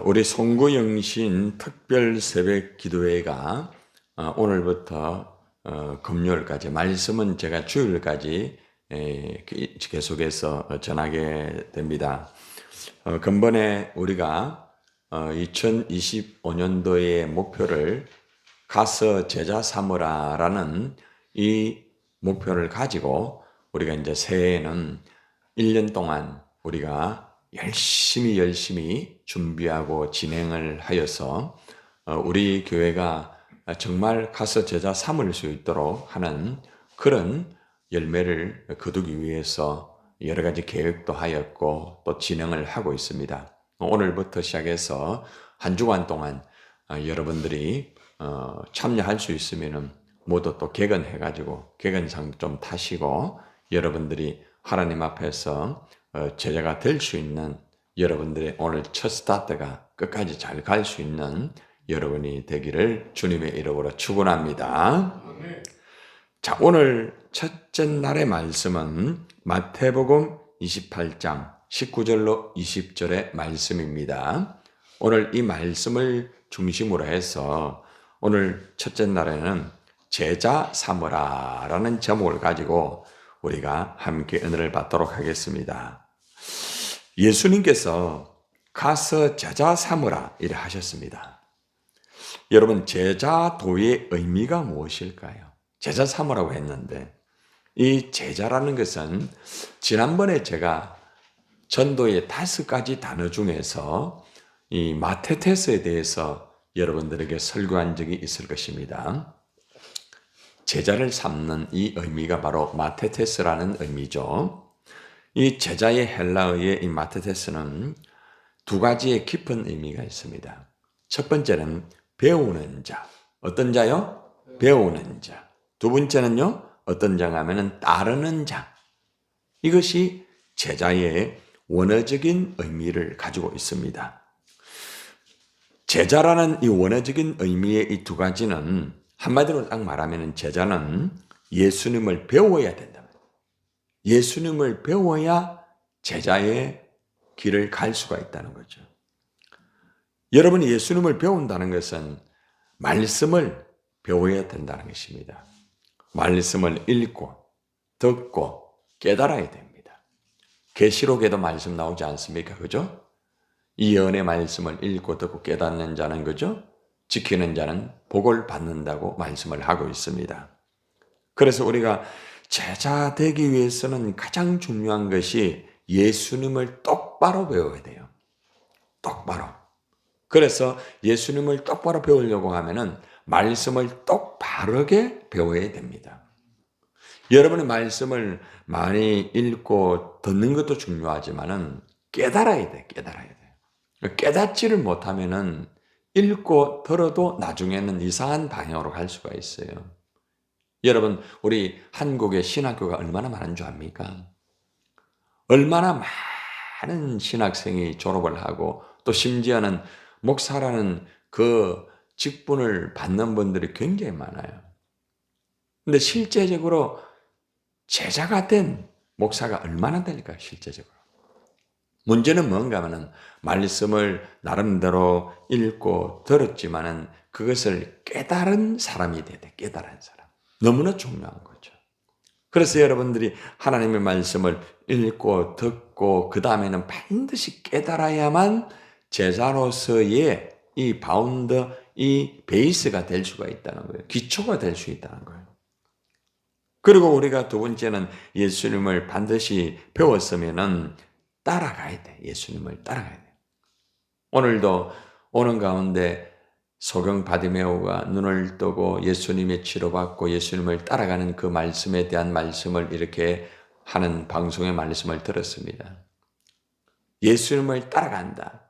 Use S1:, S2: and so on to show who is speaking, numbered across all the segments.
S1: 우리 송구영신 특별 새벽 기도회가 오늘부터 금요일까지, 말씀은 제가 주일까지 계속해서 전하게 됩니다. 근본에 우리가 2025년도의 목표를 가서 제자 삼으라라는 이 목표를 가지고 우리가 이제 새해에는 1년 동안 우리가 열심히 준비하고 진행을 하여서 우리 교회가 정말 가서 제자 삼을 수 있도록 하는 그런 열매를 거두기 위해서 여러 가지 계획도 하였고 또 진행을 하고 있습니다. 오늘부터 시작해서 한 주간 동안 여러분들이 참여할 수 있으면 모두 또 개근해가지고 개근상 좀 타시고 여러분들이 하나님 앞에서 제자가 될 수 있는, 여러분들의 오늘 첫 스타트가 끝까지 잘 갈 수 있는 여러분이 되기를 주님의 이름으로 축원합니다. 자, 오늘 첫째 날의 말씀은 마태복음 28장 19절로 20절의 말씀입니다. 오늘 이 말씀을 중심으로 해서 오늘 첫째 날에는 제자 삼으라 라는 제목을 가지고 우리가 함께 은혜를 받도록 하겠습니다. 예수님께서 가서 제자 삼으라 이래 하셨습니다. 여러분, 제자도의 의미가 무엇일까요? 제자 삼으라고 했는데 이 제자라는 것은 지난번에 제가 전도의 5가지 단어 중에서 이 마테테스에 대해서 여러분들에게 설교한 적이 있을 것입니다. 제자를 삼는 이 의미가 바로 마테테스라는 의미죠. 이 제자의 헬라어의 이 마테테스는 2가지의 깊은 의미가 있습니다. 첫 번째는 배우는 자. 어떤 자요? 배우는 자. 두 번째는요? 어떤 자가 하면은 따르는 자. 이것이 제자의 원어적인 의미를 가지고 있습니다. 제자라는 이 원어적인 의미의 이 2가지는 한마디로 딱 말하면 제자는 예수님을 배워야 된다. 예수님을 배워야 제자의 길을 갈 수가 있다는 거죠. 여러분이 예수님을 배운다는 것은 말씀을 배워야 된다는 것입니다. 말씀을 읽고 듣고 깨달아야 됩니다. 계시록에도 말씀 나오지 않습니까? 그죠? 이 연의 말씀을 읽고 듣고 깨닫는 자는 그죠? 지키는 자는 복을 받는다고 말씀을 하고 있습니다. 그래서 우리가 제자 되기 위해서는 가장 중요한 것이 예수님을 똑바로 배워야 돼요. 똑바로. 그래서 예수님을 똑바로 배우려고 하면은 말씀을 똑바르게 배워야 됩니다. 여러분의 말씀을 많이 읽고 듣는 것도 중요하지만은 깨달아야 돼. 깨달아야 돼. 깨닫지를 못하면은 읽고 들어도 나중에는 이상한 방향으로 갈 수가 있어요. 여러분, 우리 한국의 신학교가 얼마나 많은 줄 압니까? 얼마나 많은 신학생이 졸업을 하고 또 심지어는 목사라는 그 직분을 받는 분들이 굉장히 많아요. 근데 실제적으로 제자가 된 목사가 얼마나 될까요? 실제적으로. 문제는 뭔가 하면은 말씀을 나름대로 읽고 들었지만은 그것을 깨달은 사람이 돼야 돼. 깨달은 사람. 너무나 중요한 거죠. 그래서 여러분들이 하나님의 말씀을 읽고 듣고 그 다음에는 반드시 깨달아야만 제자로서의 이 바운드, 이 베이스가 될 수가 있다는 거예요. 기초가 될 수 있다는 거예요. 그리고 우리가 두 번째는 예수님을 반드시 배웠으면은 따라가야 돼. 예수님을 따라가야 돼. 오늘도 오는 가운데 소경 바디메오가 눈을 뜨고 예수님의 치료받고 예수님을 따라가는 그 말씀에 대한 말씀을 이렇게 하는 방송의 말씀을 들었습니다. 예수님을 따라간다.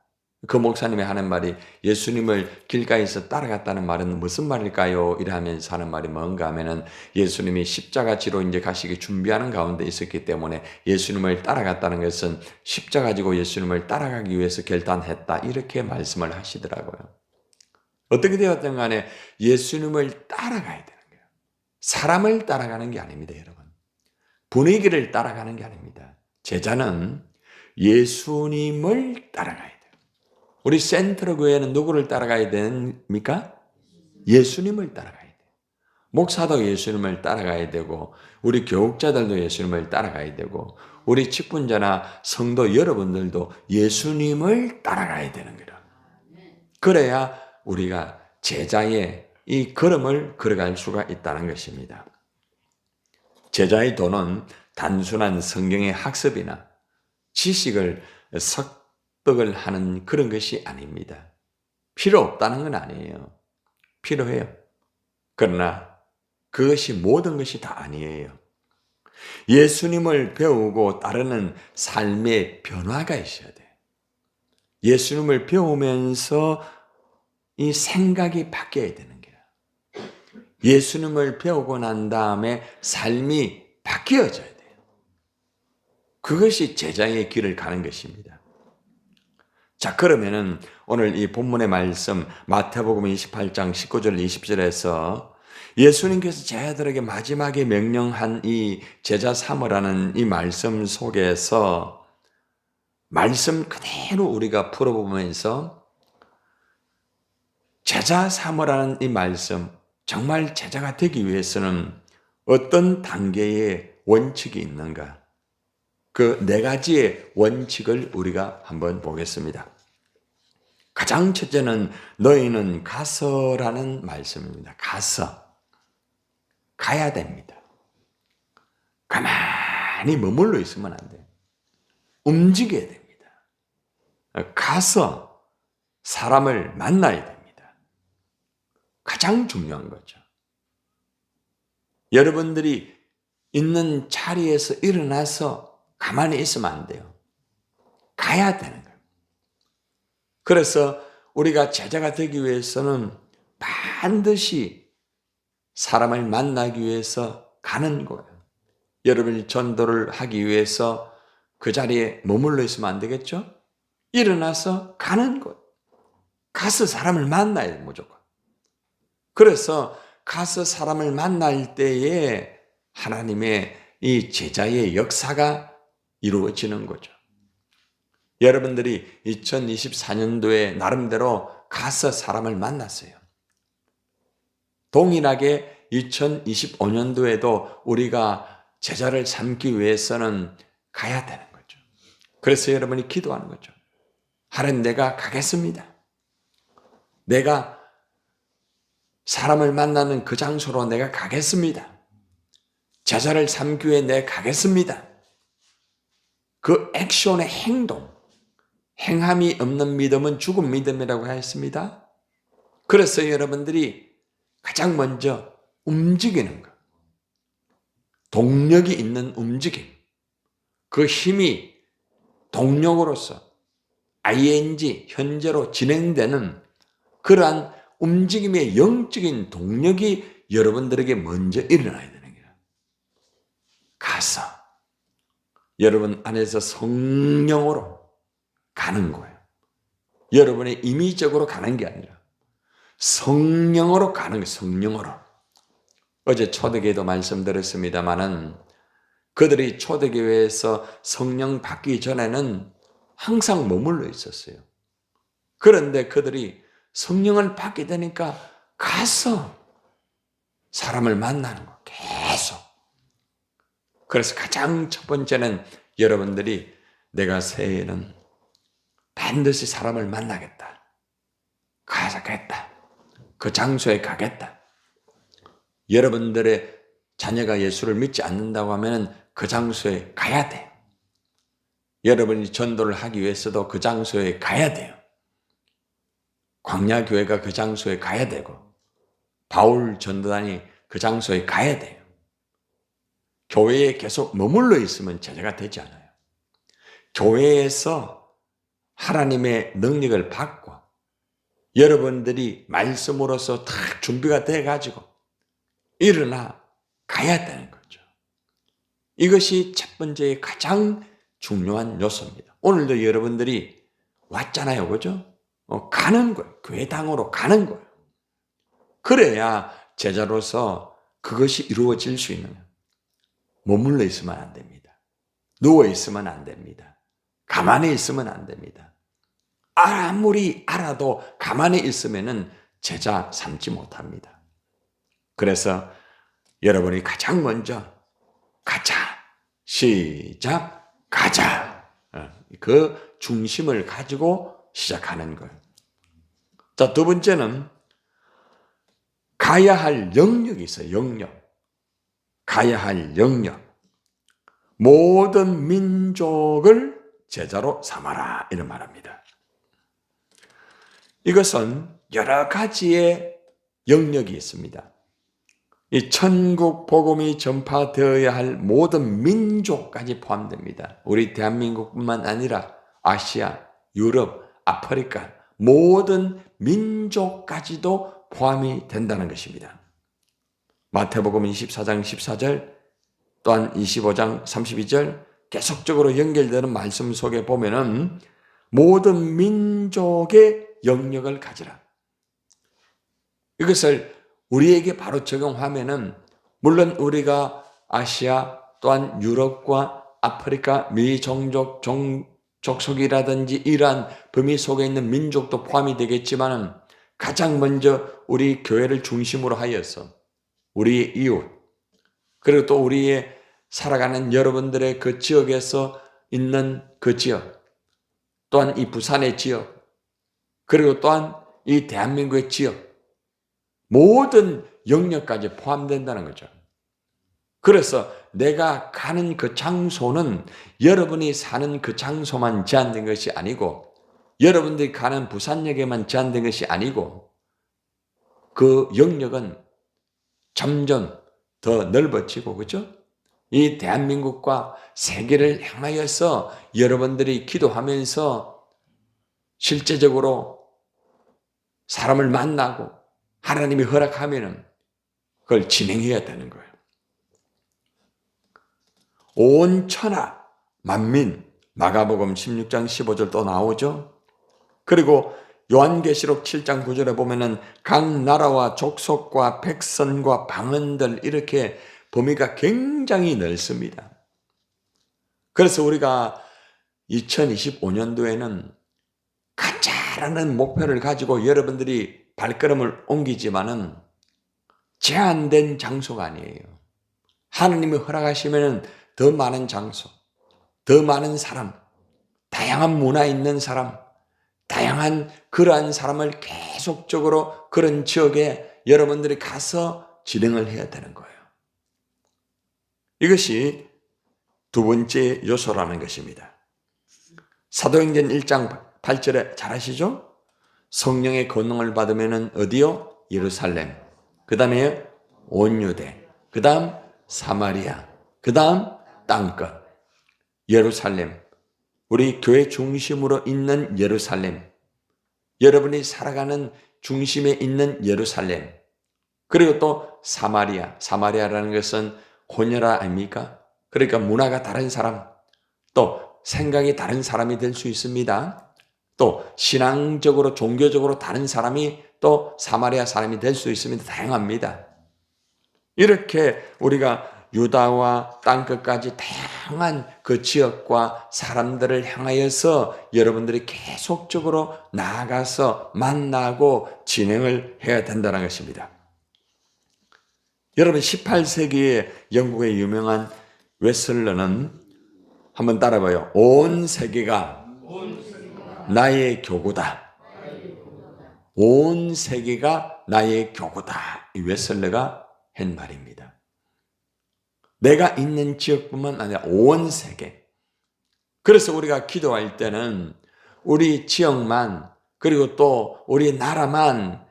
S1: 그 목사님이 하는 말이 예수님을 길가에서 따라갔다는 말은 무슨 말일까요? 이러면서 하는 말이 뭔가 하면은 예수님이 십자가 지로 이제 가시기 준비하는 가운데 있었기 때문에 예수님을 따라갔다는 것은 십자가 지고 예수님을 따라가기 위해서 결단했다. 이렇게 말씀을 하시더라고요. 어떻게 되었든 간에 예수님을 따라가야 되는 거예요. 사람을 따라가는 게 아닙니다, 여러분. 분위기를 따라가는 게 아닙니다. 제자는 예수님을 따라가야 돼요. 우리 센트러 교회는 누구를 따라가야 됩니까? 예수님을 따라가야 돼요. 목사도 예수님을 따라가야 되고 우리 교육자들도 예수님을 따라가야 되고 우리 직분자나 성도 여러분들도 예수님을 따라가야 되는 거예요. 그래야 우리가 제자의 이 걸음을 걸어갈 수가 있다는 것입니다. 제자의 도는 단순한 성경의 학습이나 지식을 습득을 하는 그런 것이 아닙니다. 필요 없다는 건 아니에요. 필요해요. 그러나 그것이 모든 것이 다 아니에요. 예수님을 배우고 따르는 삶의 변화가 있어야 돼요. 예수님을 배우면서 이 생각이 바뀌어야 되는 거예요. 예수님을 배우고 난 다음에 삶이 바뀌어져야 돼요. 그것이 제자의 길을 가는 것입니다. 자, 그러면은 오늘 이 본문의 말씀 마태복음 28장 19절 20절에서 예수님께서 제자들에게 마지막에 명령한 이 제자 삼으라는 이 말씀 속에서 말씀 그대로 우리가 풀어보면서 제자 삼으라는 이 말씀, 정말 제자가 되기 위해서는 어떤 단계의 원칙이 있는가? 그 네 가지의 원칙을 우리가 한번 보겠습니다. 가장 첫째는 너희는 가서라는 말씀입니다. 가야 됩니다. 가만히 머물러 있으면 안 돼요. 움직여야 됩니다. 가서 사람을 만나야 됩니다. 가장 중요한 거죠. 여러분들이 있는 자리에서 일어나서 가만히 있으면 안 돼요. 가야 되는 거예요. 그래서 우리가 제자가 되기 위해서는 반드시 사람을 만나기 위해서 가는 거예요. 여러분이 전도를 하기 위해서 그 자리에 머물러 있으면 안 되겠죠? 일어나서 가는 거예요. 가서 사람을 만나야 돼요, 무조건. 그래서 가서 사람을 만날 때에 하나님의 이 제자의 역사가 이루어지는 거죠. 여러분들이 2024년도에 나름대로 가서 사람을 만났어요. 동일하게 2025년도에도 우리가 제자를 삼기 위해서는 가야 되는 거죠. 그래서 여러분이 기도하는 거죠. 하나님, 내가 가겠습니다. 내가 사람을 만나는 그 장소로 내가 가겠습니다. 제자를 삼기 위해 내가 가겠습니다. 그 액션의 행동, 행함이 없는 믿음은 죽은 믿음이라고 했습니다. 그래서 여러분들이 가장 먼저 움직이는 것, 동력이 있는 움직임, 그 힘이 동력으로서 ing, 현재로 진행되는 그러한 움직임의 영적인 동력이 여러분들에게 먼저 일어나야 되는 거예요. 가서 여러분 안에서 성령으로 가는 거예요. 여러분의 임의적으로 가는 게 아니라 성령으로 가는 거예요. 성령으로. 어제 초대교회도 말씀드렸습니다마는 그들이 초대교회에서 성령 받기 전에는 항상 머물러 있었어요. 그런데 그들이 성령을 받게 되니까 가서 사람을 만나는 거 계속. 그래서 가장 첫 번째는 여러분들이 내가 새해에는 반드시 사람을 만나겠다. 가겠다. 그 장소에 가겠다. 여러분들의 자녀가 예수를 믿지 않는다고 하면 그 장소에 가야 돼요. 여러분이 전도를 하기 위해서도 그 장소에 가야 돼요. 광야교회가 그 장소에 가야 되고 바울 전도단이 그 장소에 가야 돼요. 교회에 계속 머물러 있으면 제자가 되지 않아요. 교회에서 하나님의 능력을 받고 여러분들이 말씀으로서 다 준비가 돼가지고 일어나 가야 되는 거죠. 이것이 첫 번째 가장 중요한 요소입니다. 오늘도 여러분들이 왔잖아요. 그죠? 가는 거예요. 교회당으로 가는 거예요. 그래야 제자로서 그것이 이루어질 수 있는 거예요. 머물러 있으면 안 됩니다. 누워 있으면 안 됩니다. 가만히 있으면 안 됩니다. 아무리 알아도 가만히 있으면은 제자 삼지 못합니다. 그래서 여러분이 가장 먼저 가자. 시작. 가자. 그 중심을 가지고 시작하는 거예요. 자, 두 번째는 가야 할 영역이 있어요. 영역. 가야 할 영역. 모든 민족을 제자로 삼아라. 이런 말합니다. 이것은 여러 가지의 영역이 있습니다. 이 천국 복음이 전파되어야 할 모든 민족까지 포함됩니다. 우리 대한민국뿐만 아니라 아시아, 유럽, 아프리카 모든 민족까지도 포함이 된다는 것입니다. 마태복음 24장 14절 또한 25장 32절 계속적으로 연결되는 말씀 속에 보면은 모든 민족의 영역을 가지라. 이것을 우리에게 바로 적용하면은 물론 우리가 아시아 또한 유럽과 아프리카 미종족 족속이라든지 이러한 범위 속에 있는 민족도 포함이 되겠지만은 가장 먼저 우리 교회를 중심으로 하여서 우리의 이웃 그리고 또 우리의 살아가는 여러분들의 그 지역에서 있는 그 지역 또한 이 부산의 지역 그리고 또한 이 대한민국의 지역 모든 영역까지 포함된다는 거죠. 그래서 내가 가는 그 장소는 여러분이 사는 그 장소만 제한된 것이 아니고 여러분들이 가는 부산역에만 제한된 것이 아니고 그 영역은 점점 더 넓어지고 그렇죠? 이 대한민국과 세계를 향하여서 여러분들이 기도하면서 실제적으로 사람을 만나고 하나님이 허락하면은 그걸 진행해야 되는 거예요. 온 천하 만민 마가복음 16장 15절 또 나오죠. 그리고 요한계시록 7장 9절에 보면은 각 나라와 족속과 백성과 방언들 이렇게 범위가 굉장히 넓습니다. 그래서 우리가 2025년도에는 가자라는 목표를 가지고 여러분들이 발걸음을 옮기지만은 제한된 장소가 아니에요. 하나님이 허락하시면은 더 많은 장소, 더 많은 사람, 다양한 문화 있는 사람, 다양한 그러한 사람을 계속적으로 그런 지역에 여러분들이 가서 진행을 해야 되는 거예요. 이것이 두 번째 요소라는 것입니다. 사도행전 1장 8절에 잘 아시죠? 성령의 권능을 받으면 어디요? 예루살렘. 그 다음에 온 유대. 그 다음 사마리아. 그 다음 땅끝. 예루살렘. 우리 교회 중심으로 있는 예루살렘. 여러분이 살아가는 중심에 있는 예루살렘. 그리고 또 사마리아. 사마리아라는 것은 혼혈아 아닙니까? 그러니까 문화가 다른 사람. 또 생각이 다른 사람이 될 수 있습니다. 또 신앙적으로 종교적으로 다른 사람이 또 사마리아 사람이 될 수 있습니다. 다양합니다. 이렇게 우리가 유다와 땅끝까지 다양한 그 지역과 사람들을 향하여서 여러분들이 계속적으로 나아가서 만나고 진행을 해야 된다는 것입니다. 여러분 18세기에 영국의 유명한 웨슬러는 한번 따라봐요. 온 세계가 나의 교구다. 온 세계가 나의 교구다. 이 웨슬러가 한 말입니다. 내가 있는 지역뿐만 아니라 온 세계. 그래서 우리가 기도할 때는 우리 지역만 그리고 또 우리 나라만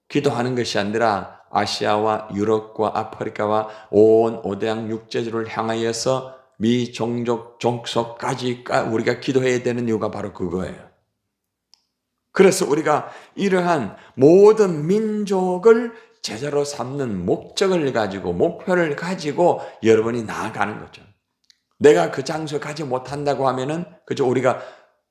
S1: 기도하는 것이 아니라 아시아와 유럽과 아프리카와 온 오대양 육제주를 향하여서 미종족 종속까지 우리가 기도해야 되는 이유가 바로 그거예요. 그래서 우리가 이러한 모든 민족을 제자로 삼는 목적을 가지고 목표를 가지고 여러분이 나아가는 거죠. 내가 그 장소에 가지 못한다고 하면은 그저 우리가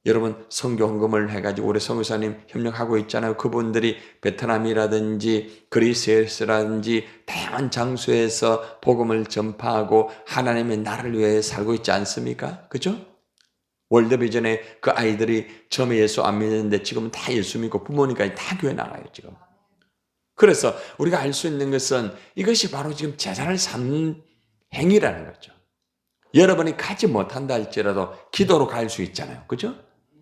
S1: 여러분 선교 헌금을 해가지고 우리 선교사님 협력하고 있잖아요. 그분들이 베트남이라든지 그리스라든지 다양한 장소에서 복음을 전파하고 하나님의 나라를 위해 살고 있지 않습니까? 그죠? 월드비전에 그 아이들이 처음에 예수 안 믿는데 지금은 다 예수 믿고 부모님까지 다 교회 나가요, 지금. 그래서 우리가 알 수 있는 것은 이것이 바로 지금 제자를 삼는 행위라는 거죠. 여러분이 가지 못한다 할지라도 기도로 갈 수 있잖아요. 그죠?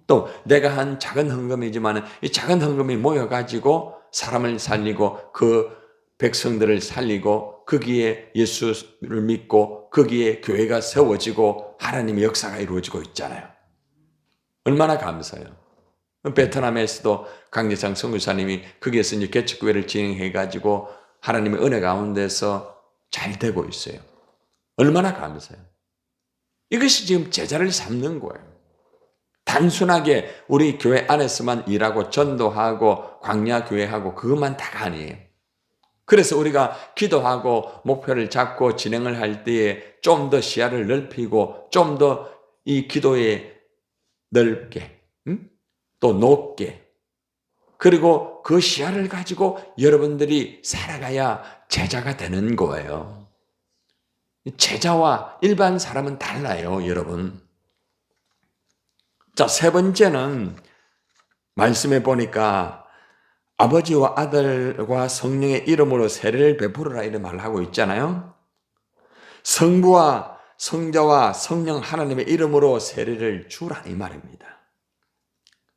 S1: 또 내가 한 작은 헌금이지만 이 작은 헌금이 모여가지고 사람을 살리고 그 백성들을 살리고 거기에 예수를 믿고 거기에 교회가 세워지고 하나님의 역사가 이루어지고 있잖아요. 얼마나 감사해요. 베트남에서도 강재창 선교사님이 거기에서 이제 개척교회를 진행해가지고 하나님의 은혜 가운데서 잘 되고 있어요. 얼마나 감사해요. 이것이 지금 제자를 삼는 거예요. 단순하게 우리 교회 안에서만 일하고 전도하고 광야교회하고 그것만 다가 아니에요. 그래서 우리가 기도하고 목표를 잡고 진행을 할 때에 좀 더 시야를 넓히고 좀 더 이 기도에 넓게 또 높게 그리고 그 시야를 가지고 여러분들이 살아가야 제자가 되는 거예요. 제자와 일반 사람은 달라요, 여러분. 자, 세 번째는 말씀해 보니까 아버지와 아들과 성령의 이름으로 세례를 베풀어라 이런 말을 하고 있잖아요. 성부와 성자와 성령 하나님의 이름으로 세례를 주라 이 말입니다.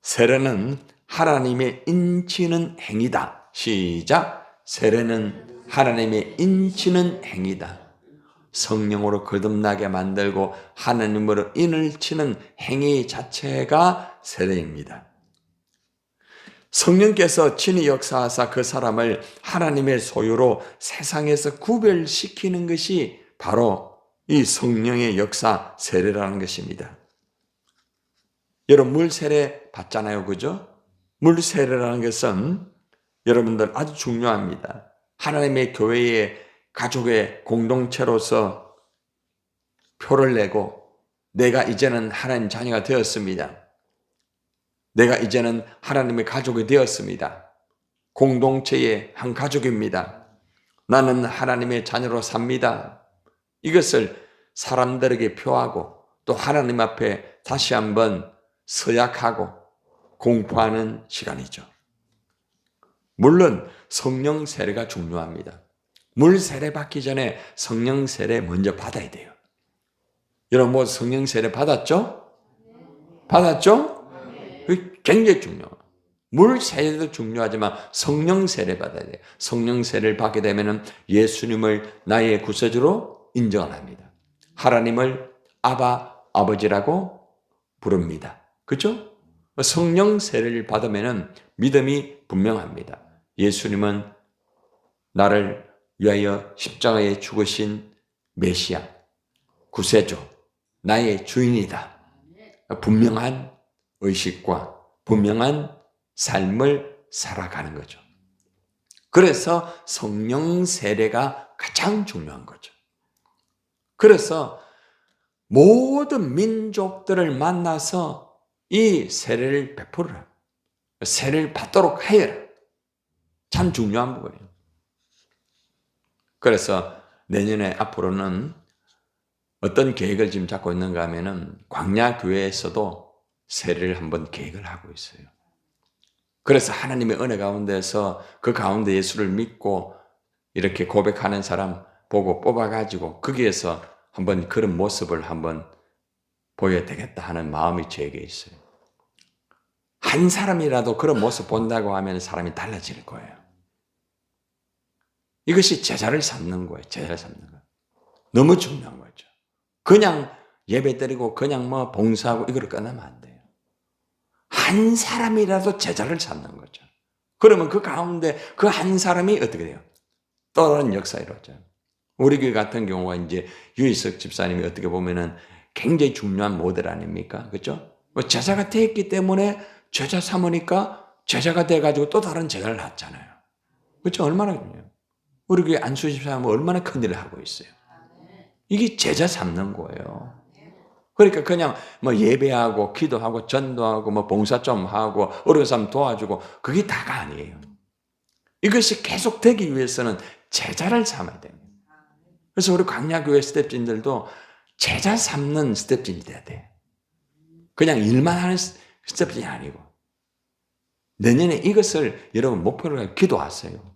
S1: 세례는 하나님의 인치는 행위다. 시작. 세례는 하나님의 인치는 행위다. 성령으로 거듭나게 만들고 하나님으로 인을 치는 행위 자체가 세례입니다. 성령께서 친히 역사하사 그 사람을 하나님의 소유로 세상에서 구별시키는 것이 바로 이 성령의 역사 세례라는 것입니다. 여러분 물 세례 받잖아요, 그죠? 물 세례라는 것은 여러분들 아주 중요합니다. 하나님의 교회의 가족의 공동체로서 표를 내고 내가 이제는 하나님 자녀가 되었습니다. 내가 이제는 하나님의 가족이 되었습니다. 공동체의 한 가족입니다. 나는 하나님의 자녀로 삽니다. 이것을 사람들에게 표하고 또 하나님 앞에 다시 한번 서약하고 공포하는 시간이죠. 물론 성령 세례가 중요합니다. 물 세례 받기 전에 성령 세례 먼저 받아야 돼요. 여러분 뭐 성령 세례 받았죠? 받았죠? 굉장히 중요해요. 물 세례도 중요하지만 성령 세례 받아야 돼요. 성령 세례를 받게 되면 예수님을 나의 구세주로 인정을 합니다. 하나님을 아버지라고 부릅니다. 그렇죠? 성령 세례를 받으면 믿음이 분명합니다. 예수님은 나를 위하여 십자가에 죽으신 메시아, 구세주, 나의 주인이다. 분명한 의식과 분명한 삶을 살아가는 거죠. 그래서 성령 세례가 가장 중요한 거죠. 그래서 모든 민족들을 만나서 이 세례를 베풀어라. 세례를 받도록 하여라. 참 중요한 부분이에요. 그래서 내년에 앞으로는 어떤 계획을 지금 잡고 있는가 하면은 광야교회에서도 세례를 한번 계획을 하고 있어요. 그래서 하나님의 은혜 가운데서 그 가운데 예수를 믿고 이렇게 고백하는 사람 보고 뽑아가지고 거기에서 한번 그런 모습을 한번 보여야 되겠다 하는 마음이 제게 있어요. 한 사람이라도 그런 모습 본다고 하면 사람이 달라질 거예요. 이것이 제자를 삼는 거예요. 제자를 삼는 거예요. 너무 중요한 거죠. 그냥 예배 드리고 그냥 뭐 봉사하고 이걸 끝나면 안 돼요. 한 사람이라도 제자를 삼는 거죠. 그러면 그 가운데 그 한 사람이 어떻게 돼요? 또 다른 역사가 이루어져요. 우리 교회 같은 경우가 이제 유희석 집사님이 어떻게 보면은 굉장히 중요한 모델 아닙니까? 그렇죠? 제자가 됐기 때문에 제자 삼으니까 제자가 돼가지고 또 다른 제자를 낳았잖아요. 그렇죠? 얼마나 중요해요. 우리 교회 안수 집사님은 얼마나 큰 일을 하고 있어요. 이게 제자 삼는 거예요. 그러니까 그냥 뭐 예배하고 기도하고 전도하고 뭐 봉사 좀 하고 어려운 사람 도와주고 그게 다가 아니에요. 이것이 계속 되기 위해서는 제자를 삼아야 됩니다. 그래서 우리 광야교회 스텝진들도 제자 삼는 스텝진이 돼야 돼요. 그냥 일만 하는 스텝이 아니고 내년에 이것을 여러분 목표로 하고 기도하세요.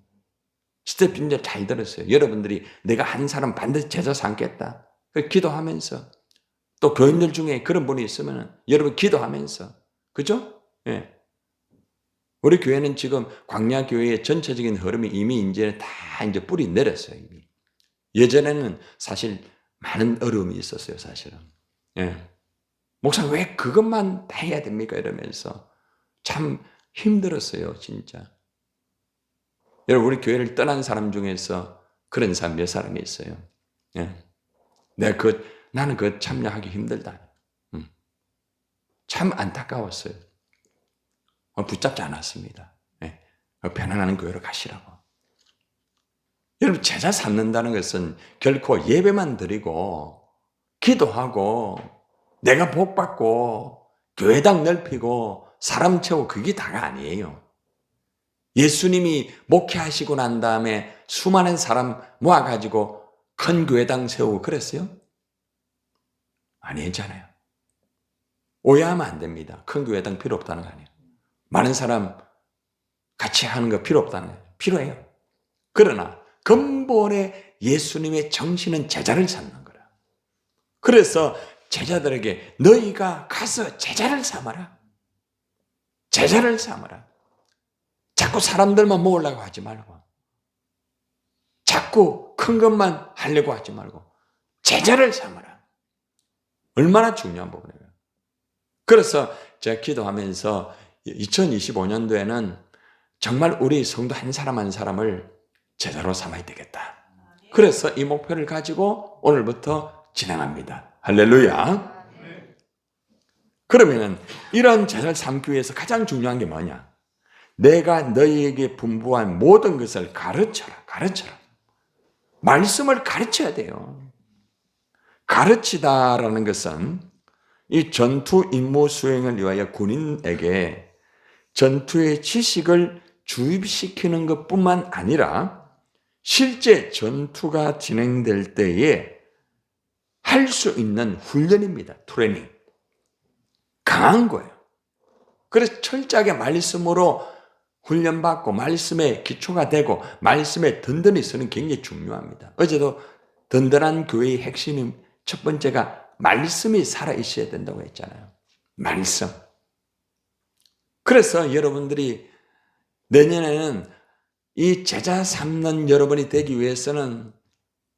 S1: 스텝 진짜 잘 들었어요. 여러분들이 내가 한 사람 반드시 제자 삼겠다. 기도하면서 또 교인들 중에 그런 분이 있으면 여러분 기도하면서 그죠? 예. 우리 교회는 지금 광야교회의 전체적인 흐름이 이미 이제 다 이제 뿌리 내렸어요. 이미. 예전에는 사실 많은 어려움이 있었어요. 사실은. 예. 목사 왜 그것만 다 해야 됩니까? 이러면서 참 힘들었어요. 진짜. 여러분 우리 교회를 떠난 사람 중에서 그런 사람 몇 사람이 있어요. 예. 나는 그 참여하기 힘들다. 참 안타까웠어요. 붙잡지 않았습니다. 예. 편안한 교회로 가시라고. 여러분 제자 삼는다는 것은 결코 예배만 드리고 기도하고 내가 복받고 교회당 넓히고 사람 채우고 그게 다가 아니에요. 예수님이 목회하시고 난 다음에 수많은 사람 모아가지고 큰 교회당 세우고 그랬어요? 아니잖아요. 오해하면 안 됩니다. 큰 교회당 필요 없다는 거 아니에요. 많은 사람 같이 하는 거 필요 없다는 거예요. 필요해요. 그러나 근본의 예수님의 정신은 제자를 삼는 거라. 그래서 제자들에게 너희가 가서 제자를 삼아라. 제자를 삼아라. 자꾸 사람들만 모으려고 하지 말고 자꾸 큰 것만 하려고 하지 말고 제자를 삼아라. 얼마나 중요한 부분이에요. 그래서 제가 기도하면서 2025년도에는 정말 우리 성도 한 사람 한 사람을 제자로 삼아야 되겠다. 그래서 이 목표를 가지고 오늘부터 진행합니다. 할렐루야. 그러면은 이런 제자를 삼기 위해서 가장 중요한 게 뭐냐? 내가 너희에게 분부한 모든 것을 가르쳐라. 말씀을 가르쳐야 돼요. 가르치다라는 것은 이 전투 임무 수행을 위하여 군인에게 전투의 지식을 주입시키는 것뿐만 아니라 실제 전투가 진행될 때에 할 수 있는 훈련입니다. 트레이닝. 강한 거예요. 그래서 철저하게 말씀으로 훈련받고 말씀에 기초가 되고 말씀에 든든히 쓰는 게 굉장히 중요합니다. 어제도 든든한 교회의 핵심이 첫 번째가 말씀이 살아있어야 된다고 했잖아요. 말씀. 그래서 여러분들이 내년에는 이 제자 삼는 여러분이 되기 위해서는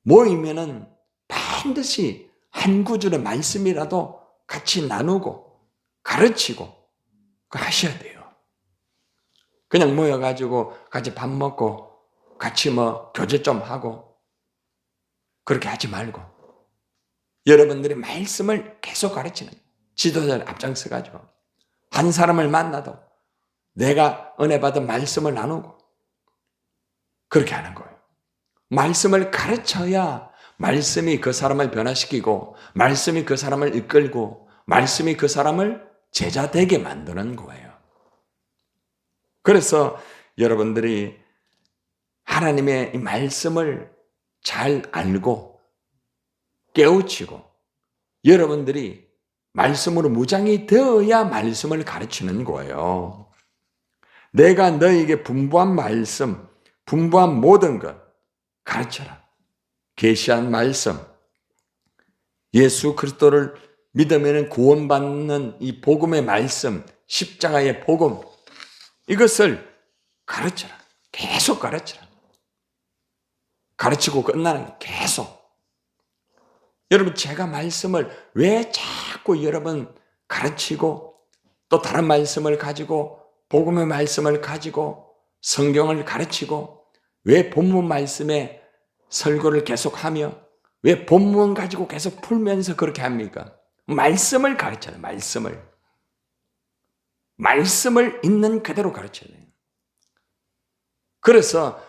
S1: 모이면은 반드시 한 구절의 말씀이라도 같이 나누고 가르치고 하셔야 돼요. 그냥 모여가지고 같이 밥 먹고 같이 교제 좀 하고 그렇게 하지 말고 여러분들이 말씀을 계속 가르치는 지도자를 앞장서가지고 한 사람을 만나도 내가 은혜 받은 말씀을 나누고 그렇게 하는 거예요. 말씀을 가르쳐야 말씀이 그 사람을 변화시키고 말씀이 그 사람을 이끌고 말씀이 그 사람을 제자 되게 만드는 거예요. 그래서 여러분들이 하나님의 이 말씀을 잘 알고 깨우치고 여러분들이 말씀으로 무장이 되어야 말씀을 가르치는 거예요. 내가 너에게 분부한 말씀, 분부한 모든 것 가르쳐라. 계시한 말씀, 예수 그리스도를 믿으면 구원받는 이 복음의 말씀, 십자가의 복음, 이것을 가르쳐라. 계속 가르쳐라. 가르치고 끝나는 게 계속. 여러분 제가 말씀을 왜 자꾸 여러분 가르치고 또 다른 말씀을 가지고 복음의 말씀을 가지고 성경을 가르치고 왜 본문 말씀에 설교를 계속하며 왜 본문 가지고 계속 풀면서 그렇게 합니까? 말씀을 가르쳐요. 말씀을 있는 그대로 가르쳐야 돼요. 그래서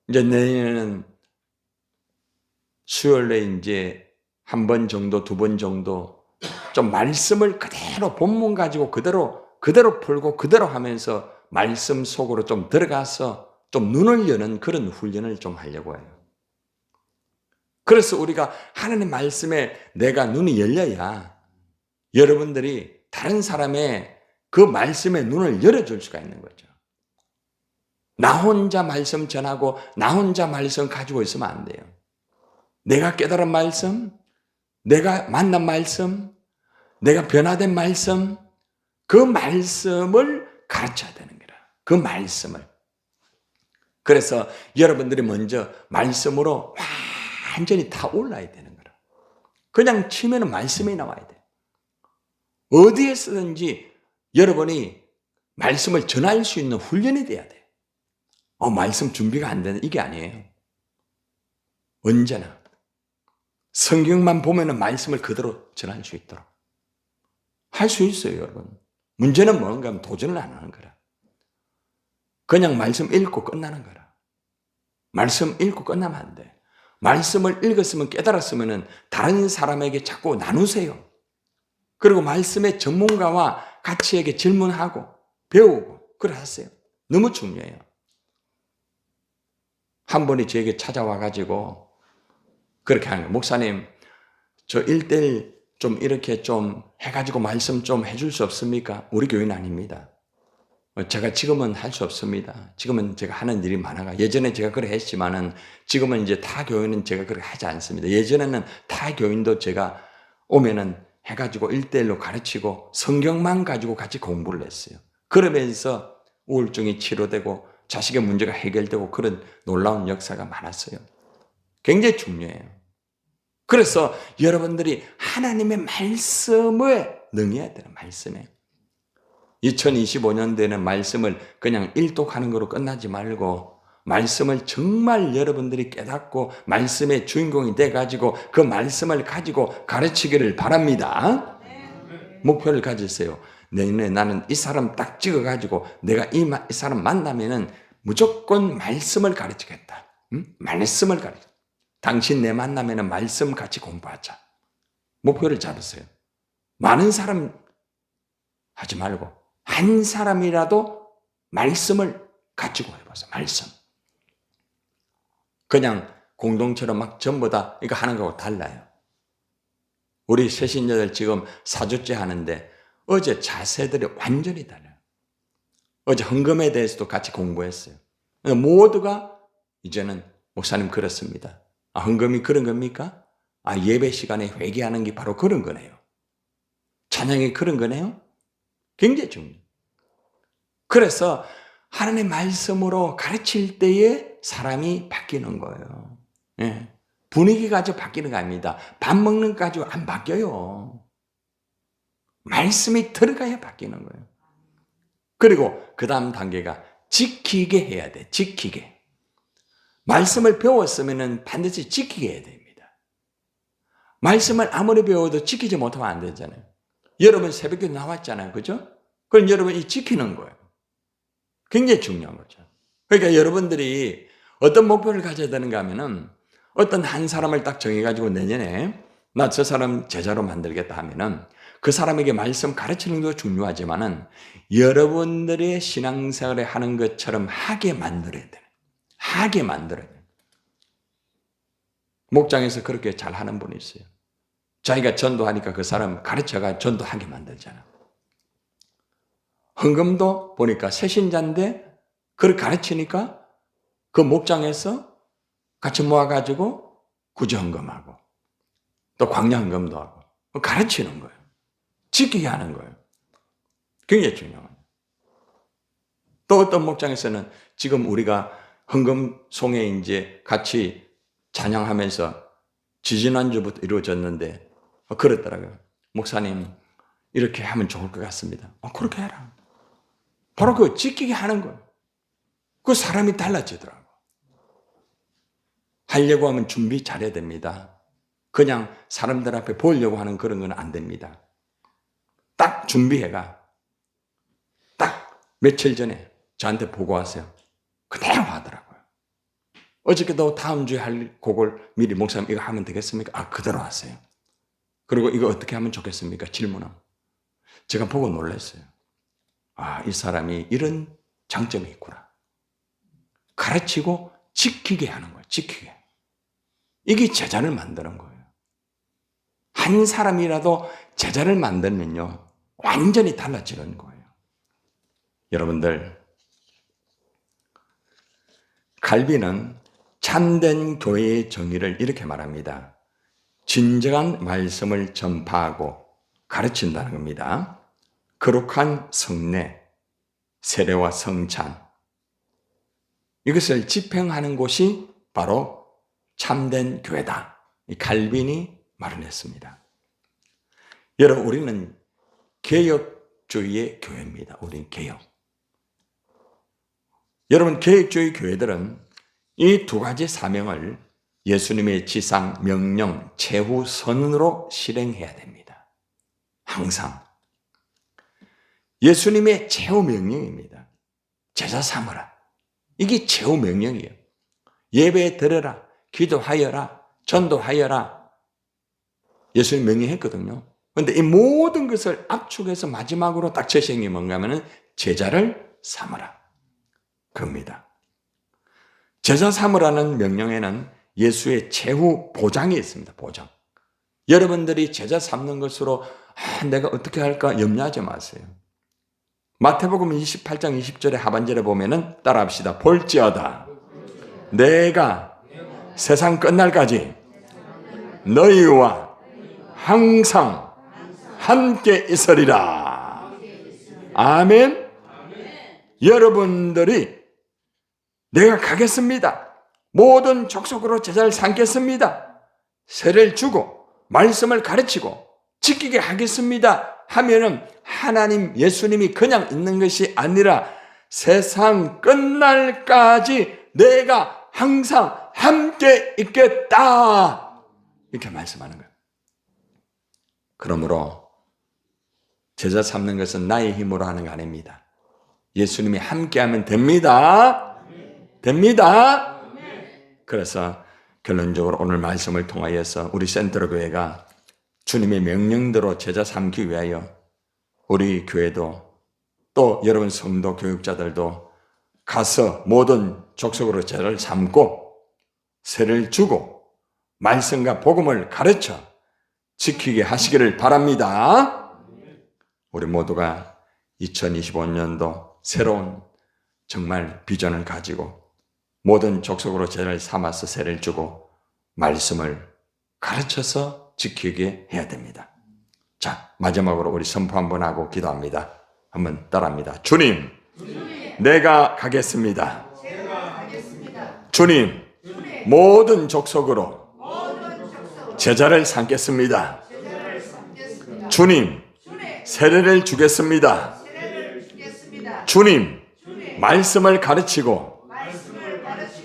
S1: 이제 내년에는 수요일에 이제 한 번 정도, 두 번 정도 좀 말씀을 그대로 본문 가지고 그대로 풀고 그대로 하면서 말씀 속으로 좀 들어가서 좀 눈을 여는 그런 훈련을 좀 하려고 해요. 그래서 우리가 하나님 말씀에 내가 눈이 열려야 여러분들이 다른 사람의 그 말씀에 눈을 열어줄 수가 있는 거죠. 나 혼자 말씀 전하고 나 혼자 말씀 가지고 있으면 안 돼요. 내가 깨달은 말씀, 내가 만난 말씀, 내가 변화된 말씀, 그 말씀을 가르쳐야 되는 거라. 그 말씀을. 그래서 여러분들이 먼저 말씀으로 완전히 다 올라야 되는 거라. 그냥 치면은 말씀이 나와야 돼. 어디에서든지 여러분이 말씀을 전할 수 있는 훈련이 돼야 돼. 말씀 준비가 안 되는 이게 아니에요. 언제나 성경만 보면은 말씀을 그대로 전할 수 있도록 할 수 있어요, 여러분. 문제는 뭔가 하면 도전을 안 하는 거라. 그냥 말씀 읽고 끝나는 거라. 말씀 읽고 끝나면 안 돼. 말씀을 읽었으면 깨달았으면 다른 사람에게 자꾸 나누세요. 그리고 말씀의 전문가와 같이 에게 질문하고 배우고 그래 하세요. 너무 중요해요. 한 분이 저에게 찾아와가지고 그렇게 하는 거예요. 목사님, 저 1:1 좀 이렇게 좀 해가지고 말씀 좀 해줄 수 없습니까? 우리 교회는 아닙니다. 제가 지금은 할 수 없습니다. 지금은 제가 하는 일이 많아가. 예전에 제가 그래 했지만은 지금은 이제 타 교회는 제가 그렇게 하지 않습니다. 예전에는 타 교인도 제가 오면은 해가지고 1:1로 가르치고 성경만 가지고 같이 공부를 했어요. 그러면서 우울증이 치료되고 자식의 문제가 해결되고 그런 놀라운 역사가 많았어요. 굉장히 중요해요. 그래서 여러분들이 하나님의 말씀을 능해야 되는 말씀에 2025년도에는 말씀을 그냥 일독하는 거로 끝나지 말고 말씀을 정말 여러분들이 깨닫고 말씀의 주인공이 돼가지고 그 말씀을 가지고 가르치기를 바랍니다. 목표를 가지세요. 내년에 나는 이 사람 딱 찍어가지고 내가 이 사람 만나면은 무조건 말씀을 가르치겠다. 말씀을 가르쳐. 당신 내 만나면은 말씀 같이 공부하자. 목표를 잡으세요. 많은 사람 하지 말고 한 사람이라도 말씀을 가지고 해보세요. 말씀. 그냥 공동체로 막 전부 다 이거 하는 거하고 달라요. 우리 새신자들 지금 4주째 하는데 어제 자세들이 완전히 달라요. 어제 헌금에 대해서도 같이 공부했어요. 모두가 이제는 목사님 그렇습니다. 헌금이 그런 겁니까? 예배 시간에 회개하는 게 바로 그런 거네요. 찬양이 그런 거네요. 굉장히 중요해요. 그래서 하나님의 말씀으로 가르칠 때에 사람이 바뀌는 거예요. 예. 분위기가 아주 바뀌는 거 아닙니다. 밥 먹는 거 가지고 안 바뀌어요. 말씀이 들어가야 바뀌는 거예요. 그리고 그 다음 단계가 지키게 해야 돼. 지키게. 말씀을 배웠으면 반드시 지키게 해야 됩니다. 말씀을 아무리 배워도 지키지 못하면 안 되잖아요. 여러분 새벽에 나왔잖아요. 그죠? 그럼 여러분이 지키는 거예요. 굉장히 중요한 거죠. 그러니까 여러분들이 어떤 목표를 가져야 되는가 하면은 어떤 한 사람을 딱 정해가지고 내년에 나 저 사람 제자로 만들겠다 하면은 그 사람에게 말씀 가르치는 것도 중요하지만은 여러분들의 신앙생활을 하는 것처럼 하게 만들어야 돼요. 하게 만들어야 돼요. 목장에서 그렇게 잘 하는 분이 있어요. 자기가 전도하니까 그 사람 가르쳐가 전도하게 만들잖아. 헌금도 보니까 새신자인데 그걸 가르치니까 그 목장에서 같이 모아가지고 구제헌금하고 또 광야헌금도 하고 가르치는 거예요. 지키게 하는 거예요. 굉장히 중요한 거예요. 또 어떤 목장에서는 지금 우리가 헌금송에 이제 같이 찬양하면서 지지난주부터 이루어졌는데 그랬더라고요. 목사님 이렇게 하면 좋을 것 같습니다. 그렇게 해라. 바로 그 지키게 하는 거예요. 그 사람이 달라지더라고요. 하려고 하면 준비 잘해야 됩니다. 그냥 사람들 앞에 보이려고 하는 그런 건 안 됩니다. 딱 준비해가. 딱 며칠 전에 저한테 보고하세요. 그대로 하더라고요. 어저께도 다음 주에 할 곡을 미리 목사님 이거 하면 되겠습니까? 그대로 하세요. 그리고 이거 어떻게 하면 좋겠습니까? 질문하고. 제가 보고 놀랐어요. 이 사람이 이런 장점이 있구나. 가르치고 지키게 하는 거예요. 지키게. 이게 제자를 만드는 거예요. 한 사람이라도 제자를 만들면요, 완전히 달라지는 거예요. 여러분들, 칼빈은 참된 교회의 정의를 이렇게 말합니다. 진정한 말씀을 전파하고 가르친다는 겁니다. 거룩한 성례, 세례와 성찬, 이것을 집행하는 곳이 바로 참된 교회다. 이 칼빈이 말을 했습니다. 여러분, 우리는 개혁주의의 교회입니다. 우리는 개혁. 여러분, 개혁주의 교회들은 이 두 가지 사명을 예수님의 지상, 명령, 최후선으로 실행해야 됩니다. 항상. 예수님의 최후 명령입니다. 제자 삼으라. 이게 최후 명령이에요. 예배 드려라, 기도하여라, 전도하여라. 예수님 명령했거든요. 그런데 이 모든 것을 압축해서 마지막으로 딱 제시한 게 뭔가 하면은 제자를 삼으라. 그겁니다. 제자 삼으라는 명령에는 예수의 최후 보장이 있습니다. 보장. 여러분들이 제자 삼는 것으로 내가 어떻게 할까 염려하지 마세요. 마태복음 28장 20절의 하반절에 보면은 따라합시다. 볼지어다 내가 세상 끝날까지 너희와 항상 함께 있으리라. 아멘. 여러분들이 내가 가겠습니다. 모든 족속으로 제자를 삼겠습니다. 세례를 주고 말씀을 가르치고 지키게 하겠습니다 하면은 하나님 예수님이 그냥 있는 것이 아니라 세상 끝날까지 내가 항상 함께 있겠다, 이렇게 말씀하는 거예요. 그러므로 제자 삼는 것은 나의 힘으로 하는 거 아닙니다. 예수님이 함께하면 됩니다. 됩니다. 그래서 결론적으로 오늘 말씀을 통하여서 우리 센트럴 교회가 주님의 명령대로 제자 삼기 위하여 우리 교회도 또 여러분 성도 교육자들도 가서 모든 족속으로 제자를 삼고 세례를 주고 말씀과 복음을 가르쳐 지키게 하시기를 바랍니다. 우리 모두가 2025년도 새로운 정말 비전을 가지고 모든 족속으로 제자를 삼아서 세례를 주고 말씀을 가르쳐서 지키게 해야 됩니다. 자, 마지막으로 우리 선포 한번 하고 기도합니다. 한번 따라합니다. 주님, 내가 가겠습니다. 주님, 모든 족속으로 제자를 삼겠습니다. 주님, 세례를 주겠습니다. 주님, 말씀을 가르치고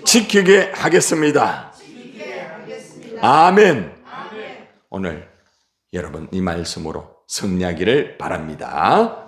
S1: 지키게 하겠습니다. 아멘. 오늘 여러분 이 말씀으로 승리하기를 바랍니다.